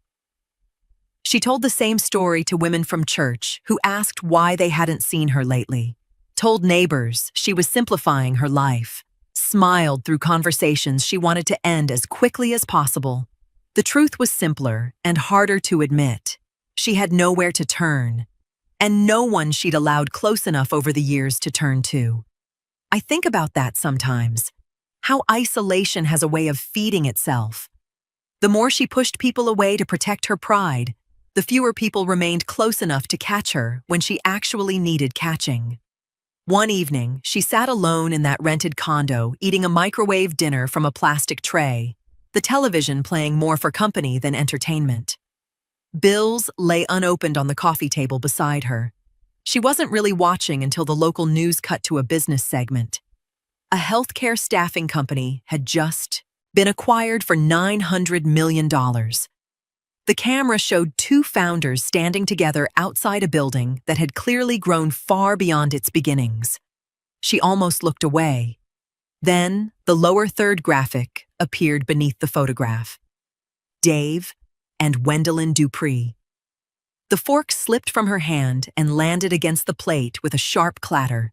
S1: She told the same story to women from church who asked why they hadn't seen her lately, told neighbors she was simplifying her life, smiled through conversations she wanted to end as quickly as possible. The truth was simpler and harder to admit. She had nowhere to turn, and no one she'd allowed close enough over the years to turn to. I think about that sometimes, how isolation has a way of feeding itself. The more she pushed people away to protect her pride, the fewer people remained close enough to catch her when she actually needed catching. One evening, she sat alone in that rented condo eating a microwave dinner from a plastic tray, the television playing more for company than entertainment. Bills lay unopened on the coffee table beside her. She wasn't really watching until the local news cut to a business segment. A healthcare staffing company had just been acquired for $900 million. The camera showed two founders standing together outside a building that had clearly grown far beyond its beginnings. She almost looked away. Then, the lower third graphic appeared beneath the photograph. Dave and Gwendolyn Dupree. The fork slipped from her hand and landed against the plate with a sharp clatter.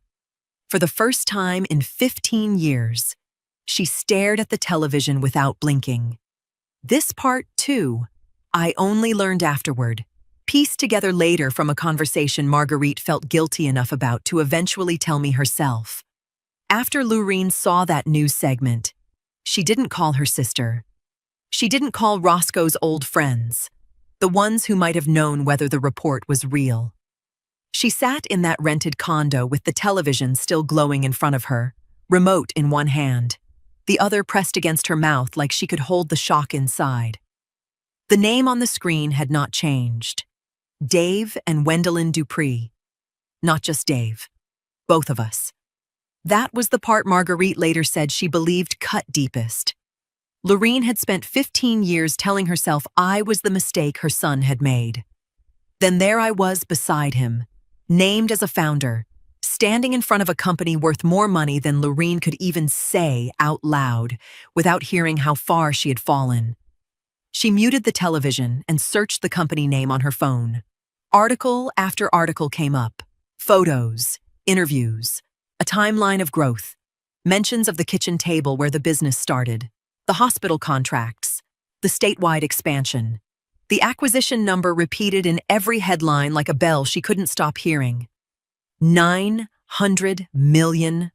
S1: For the first time in 15 years, she stared at the television without blinking. This part, too, I only learned afterward, pieced together later from a conversation Marguerite felt guilty enough about to eventually tell me herself. After Lorene saw that news segment, she didn't call her sister. She didn't call Roscoe's old friends, the ones who might have known whether the report was real. She sat in that rented condo with the television still glowing in front of her, remote in one hand, the other pressed against her mouth like she could hold the shock inside. The name on the screen had not changed. Dave and Gwendolyn Dupree. Not just Dave. Both of us. That was the part Marguerite later said she believed cut deepest. Lorene had spent 15 years telling herself I was the mistake her son had made. Then there I was beside him, named as a founder, standing in front of a company worth more money than Lorene could even say out loud without hearing how far she had fallen. She muted the television and searched the company name on her phone. Article after article came up. Photos, interviews, a timeline of growth, mentions of the kitchen table where the business started, the hospital contracts, the statewide expansion. The acquisition number repeated in every headline like a bell she couldn't stop hearing. $900 million.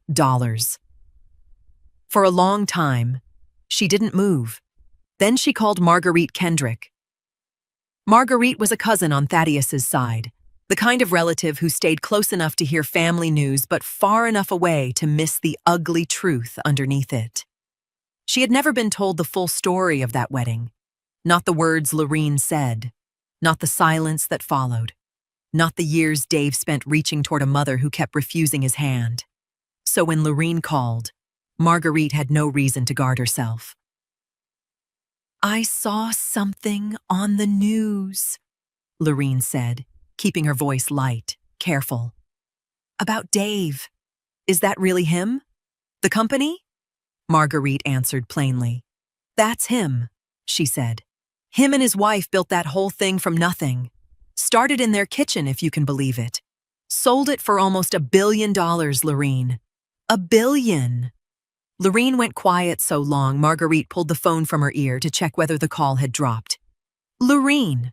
S1: For a long time, she didn't move. Then she called Marguerite Kendrick. Marguerite was a cousin on Thaddeus's side, the kind of relative who stayed close enough to hear family news but far enough away to miss the ugly truth underneath it. She had never been told the full story of that wedding. Not the words Lorene said, not the silence that followed, not the years Dave spent reaching toward a mother who kept refusing his hand. So when Lorene called, Marguerite had no reason to guard herself. "I saw something on the news," Lorene said, keeping her voice light, careful. "About Dave. Is that really him? The company?" Marguerite answered plainly. "That's him," she said. "Him and his wife built that whole thing from nothing. Started in their kitchen, if you can believe it. Sold it for almost $1 billion, Lorene. $1 billion. Lorene went quiet so long, Marguerite pulled the phone from her ear to check whether the call had dropped. "Lorene."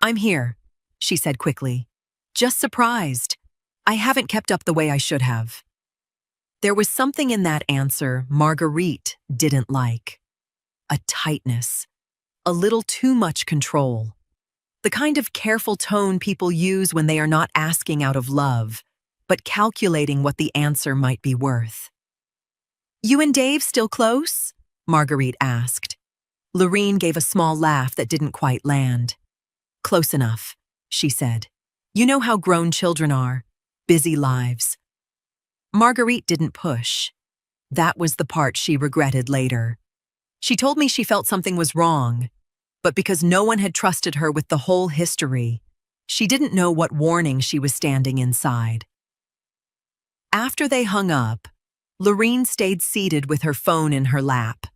S1: "I'm here," she said quickly. "Just surprised. I haven't kept up the way I should have." There was something in that answer Marguerite didn't like. A tightness. A little too much control. The kind of careful tone people use when they are not asking out of love, but calculating what the answer might be worth. "You and Dave still close?" Marguerite asked. Lorene gave a small laugh that didn't quite land. "Close enough," she said. You know how grown children are, busy lives. Marguerite didn't push. That was the part she regretted later. She told me she felt something was wrong, but because no one had trusted her with the whole history, she didn't know what warning she was standing inside. After they hung up, Lorene stayed seated with her phone in her lap.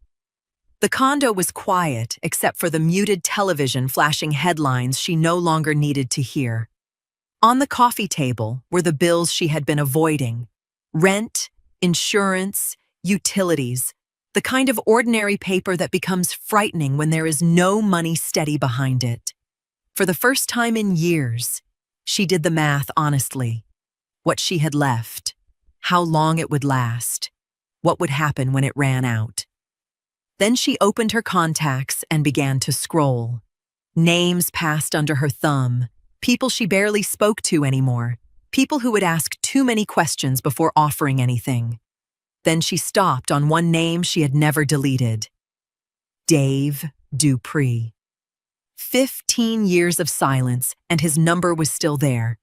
S1: The condo was quiet except for the muted television flashing headlines she no longer needed to hear. On the coffee table were the bills she had been avoiding: rent, insurance, utilities, the kind of ordinary paper that becomes frightening when there is no money steady behind it. For the first time in years, she did the math honestly. What she had left, how long it would last, what would happen when it ran out. Then she opened her contacts and began to scroll. Names passed under her thumb, people she barely spoke to anymore, people who would ask too many questions before offering anything. Then she stopped on one name she had never deleted: Dave Dupree. 15 years of silence, and his number was still there.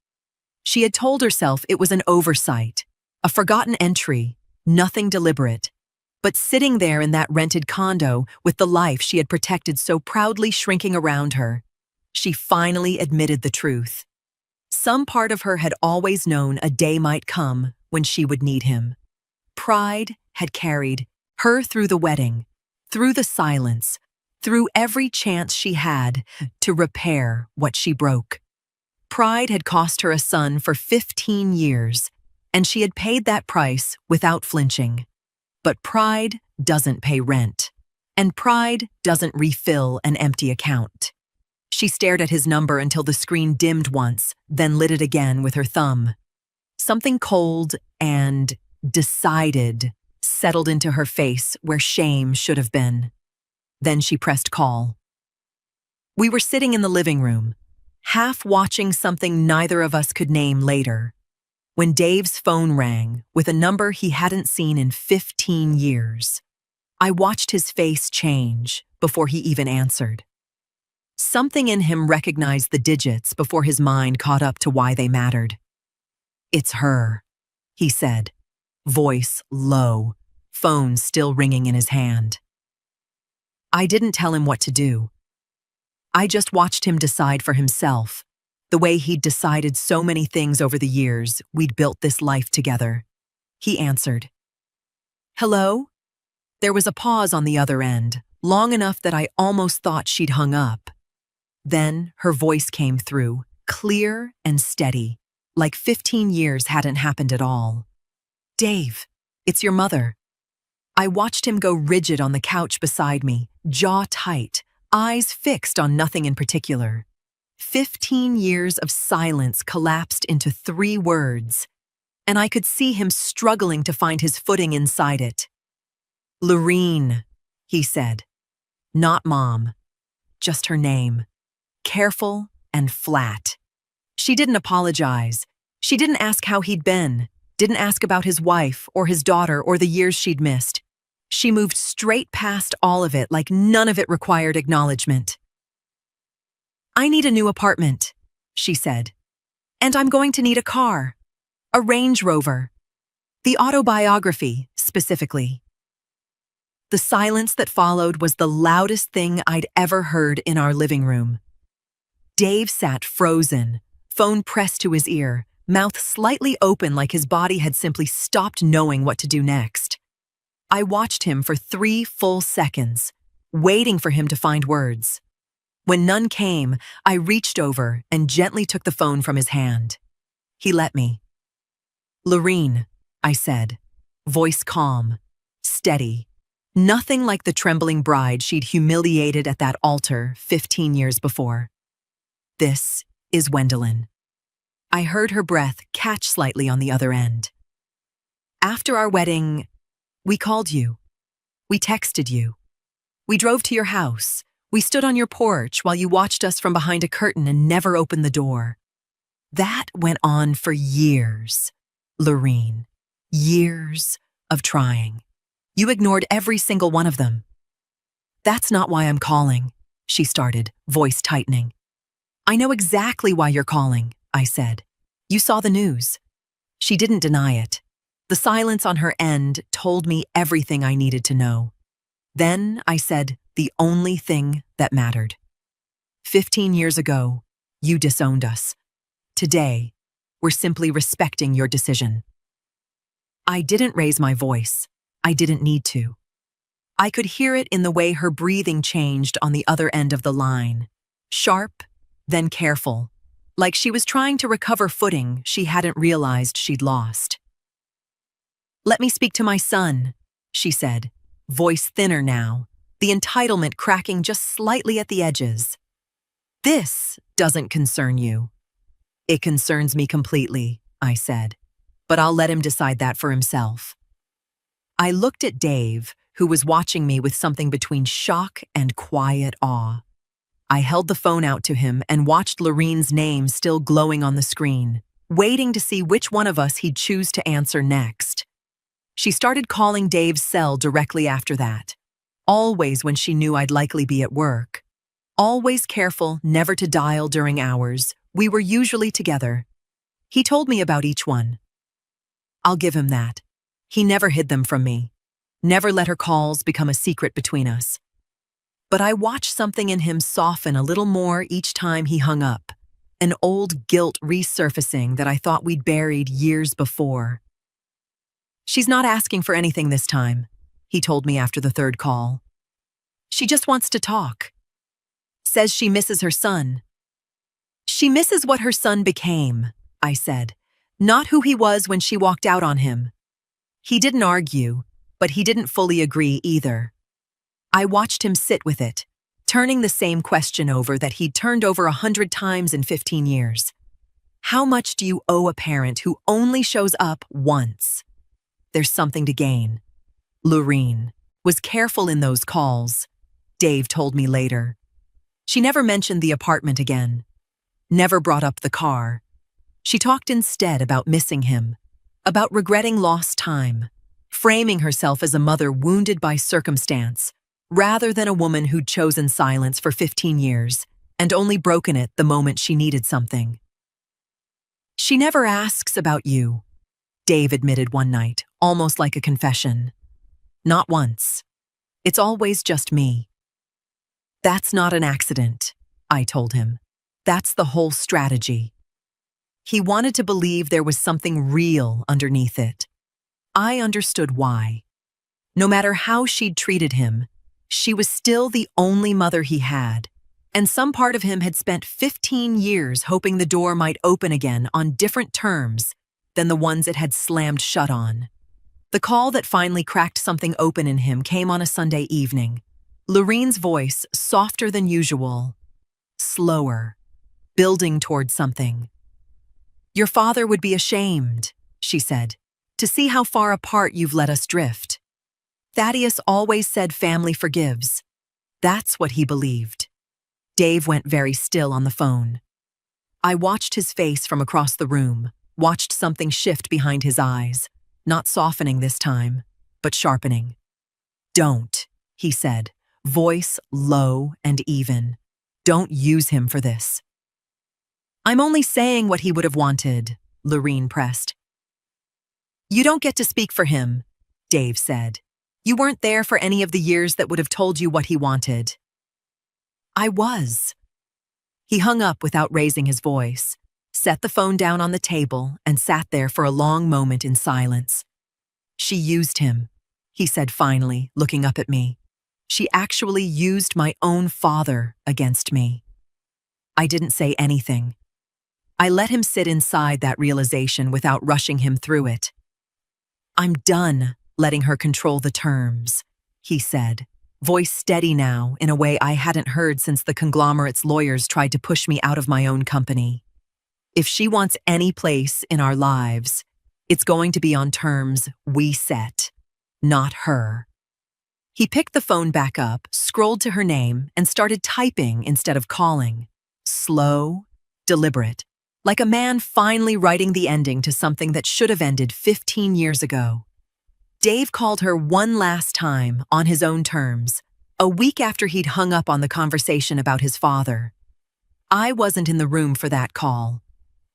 S1: She had told herself it was an oversight, a forgotten entry, nothing deliberate. But sitting there in that rented condo with the life she had protected so proudly shrinking around her, she finally admitted the truth. Some part of her had always known a day might come when she would need him. Pride had carried her through the wedding, through the silence, through every chance she had to repair what she broke. Pride had cost her a son for 15 years, and she had paid that price without flinching. But pride doesn't pay rent, and pride doesn't refill an empty account. She stared at his number until the screen dimmed once, then lit it again with her thumb. Something cold and decided settled into her face where shame should have been. Then she pressed call. We were sitting in the living room, half watching something neither of us could name later, when Dave's phone rang with a number he hadn't seen in 15 years. I watched his face change before he even answered. Something in him recognized the digits before his mind caught up to why they mattered. "It's her," he said, voice low, phone still ringing in his hand. I didn't tell him what to do. I just watched him decide for himself, the way he'd decided so many things over the years we'd built this life together. He answered. "Hello?" There was a pause on the other end, long enough that I almost thought she'd hung up. Then her voice came through, clear and steady, like 15 years hadn't happened at all. "Dave, it's your mother." I watched him go rigid on the couch beside me, jaw tight, eyes fixed on nothing in particular. 15 years of silence collapsed into 3 words, and I could see him struggling to find his footing inside it. "Lorene," he said. Not Mom, just her name. Careful and flat. She didn't apologize. She didn't ask how he'd been, didn't ask about his wife or his daughter or the years she'd missed. She moved straight past all of it like none of it required acknowledgement. "I need a new apartment," she said. "And I'm going to need a car. A Range Rover. The autobiography, specifically." The silence that followed was the loudest thing I'd ever heard in our living room. Dave sat frozen, phone pressed to his ear, mouth slightly open like his body had simply stopped knowing what to do next. I watched him for 3 full seconds, waiting for him to find words. When none came, I reached over and gently took the phone from his hand. He let me. "Lorene," I said, voice calm, steady, nothing like the trembling bride she'd humiliated at that altar 15 years before. "This is Wendelin." I heard her breath catch slightly on the other end. "After our wedding, we called you. We texted you. We drove to your house. We stood on your porch while you watched us from behind a curtain and never opened the door. That went on for years, Lorene. Years of trying. You ignored every single one of them." "That's not why I'm calling," she started, voice tightening. "I know exactly why you're calling," I said. You saw the news. She didn't deny it. The silence on her end told me everything I needed to know. Then I said the only thing that mattered. 15 years ago, you disowned us. Today, we're simply respecting your decision. I didn't raise my voice. I didn't need to. I could hear it in the way her breathing changed on the other end of the line. Sharp, then careful, like she was trying to recover footing she hadn't realized she'd lost. Let me speak to my son, she said, voice thinner now, the entitlement cracking just slightly at the edges. This doesn't concern you. It concerns me completely, I said, but I'll let him decide that for himself. I looked at Dave, who was watching me with something between shock and quiet awe. I held the phone out to him and watched Lorene's name still glowing on the screen, waiting to see which one of us he'd choose to answer next. She started calling Dave's cell directly after that, always when she knew I'd likely be at work. Always careful never to dial during hours, we were usually together. He told me about each one. I'll give him that. He never hid them from me. Never let her calls become a secret between us. But I watched something in him soften a little more each time he hung up, an old guilt resurfacing that I thought we'd buried years before. She's not asking for anything this time, he told me after the third call. She just wants to talk. Says she misses her son. She misses what her son became, I said, not who he was when she walked out on him. He didn't argue, but he didn't fully agree either. I watched him sit with it, turning the same question over that he'd turned over 100 times in 15 years. How much do you owe a parent who only shows up once? There's something to gain. Lorene was careful in those calls, Dave told me later. She never mentioned the apartment again, never brought up the car. She talked instead about missing him, about regretting lost time, framing herself as a mother wounded by circumstance, rather than a woman who'd chosen silence for 15 years and only broken it the moment she needed something. She never asks about you, Dave admitted one night, almost like a confession. Not once. It's always just me. That's not an accident, I told him. That's the whole strategy. He wanted to believe there was something real underneath it. I understood why. No matter how she'd treated him, she was still the only mother he had, and some part of him had spent 15 years hoping the door might open again on different terms than the ones it had slammed shut on. The call that finally cracked something open in him came on a Sunday evening. Lorene's voice, softer than usual, slower, building toward something. Your father would be ashamed, she said, to see how far apart you've let us drift. Thaddeus always said family forgives. That's what he believed. Dave went very still on the phone. I watched his face from across the room, watched something shift behind his eyes, not softening this time, but sharpening. Don't, he said, voice low and even. Don't use him for this. I'm only saying what he would have wanted, Lorene pressed. You don't get to speak for him, Dave said. You weren't there for any of the years that would have told you what he wanted. I was. He hung up without raising his voice, set the phone down on the table, and sat there for a long moment in silence. She used him, he said finally, looking up at me. She actually used my own father against me. I didn't say anything. I let him sit inside that realization without rushing him through it. I'm done letting her control the terms, he said, voice steady now in a way I hadn't heard since the conglomerate's lawyers tried to push me out of my own company. If she wants any place in our lives, it's going to be on terms we set, not her. He picked the phone back up, scrolled to her name, and started typing instead of calling. Slow, deliberate, like a man finally writing the ending to something that should have ended 15 years ago. Dave called her one last time on his own terms, a week after he'd hung up on the conversation about his father. I wasn't in the room for that call.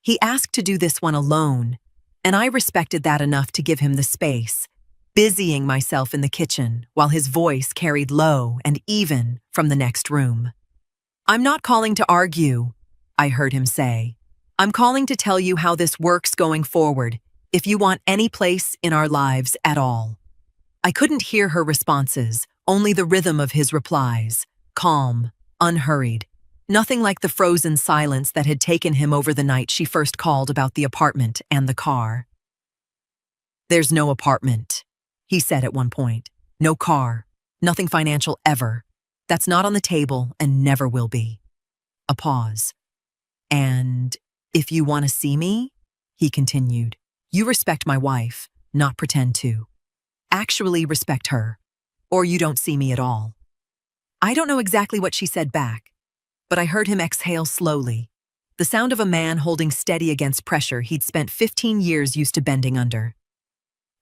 S1: He asked to do this one alone, and I respected that enough to give him the space, busying myself in the kitchen while his voice carried low and even from the next room. "I'm not calling to argue," I heard him say. "I'm calling to tell you how this works going forward, if you want any place in our lives at all." I couldn't hear her responses, only the rhythm of his replies, calm, unhurried, nothing like the frozen silence that had taken him over the night she first called about the apartment and the car. "There's no apartment," he said at one point. "No car, nothing financial ever. That's not on the table and never will be." A pause. "And if you want to see me," he continued, "you respect my wife, not pretend to. Actually respect her, or you don't see me at all." I don't know exactly what she said back, but I heard him exhale slowly, the sound of a man holding steady against pressure he'd spent 15 years used to bending under.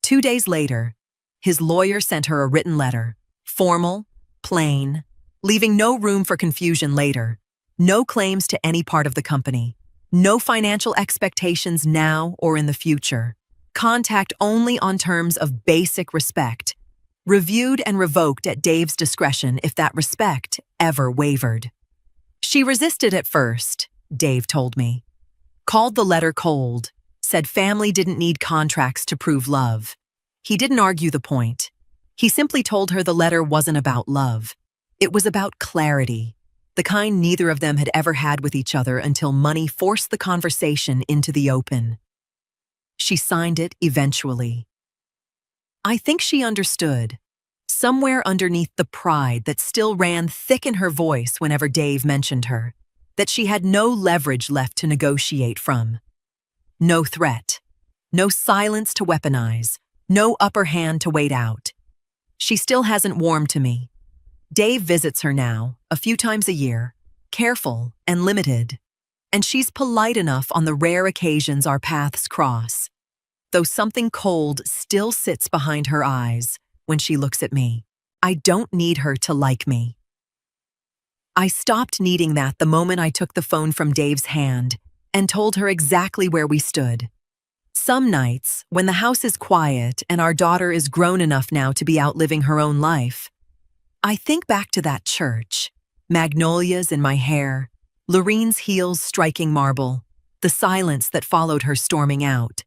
S1: 2 days later, his lawyer sent her a written letter, formal, plain, leaving no room for confusion later, no claims to any part of the company, no financial expectations now or in the future, contact only on terms of basic respect, reviewed and revoked at Dave's discretion if that respect ever wavered. She resisted at first, Dave told me. Called the letter cold, said family didn't need contracts to prove love. He didn't argue the point. He simply told her the letter wasn't about love. It was about clarity, the kind neither of them had ever had with each other until money forced the conversation into the open. She signed it eventually. I think she understood, somewhere underneath the pride that still ran thick in her voice whenever Dave mentioned her, that she had no leverage left to negotiate from. No threat, no silence to weaponize, no upper hand to wait out. She still hasn't warmed to me. Dave visits her now, a few times a year, careful and limited, and she's polite enough on the rare occasions our paths cross, though something cold still sits behind her eyes when she looks at me. I don't need her to like me. I stopped needing that the moment I took the phone from Dave's hand and told her exactly where we stood. Some nights, when the house is quiet and our daughter is grown enough now to be out living her own life, I think back to that church, magnolias in my hair, Lorene's heels striking marble, the silence that followed her storming out.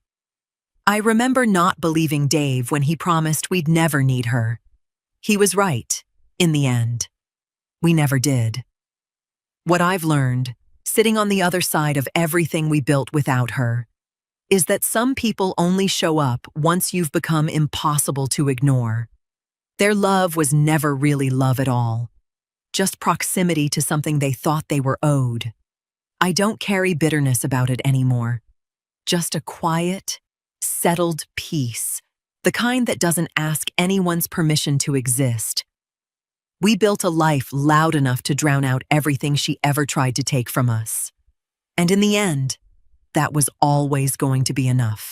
S1: I remember not believing Dave when he promised we'd never need her. He was right, in the end. We never did. What I've learned, sitting on the other side of everything we built without her, is that some people only show up once you've become impossible to ignore. Their love was never really love at all, just proximity to something they thought they were owed. I don't carry bitterness about it anymore, just a quiet, settled peace, the kind that doesn't ask anyone's permission to exist. We built a life loud enough to drown out everything she ever tried to take from us. And in the end, that was always going to be enough.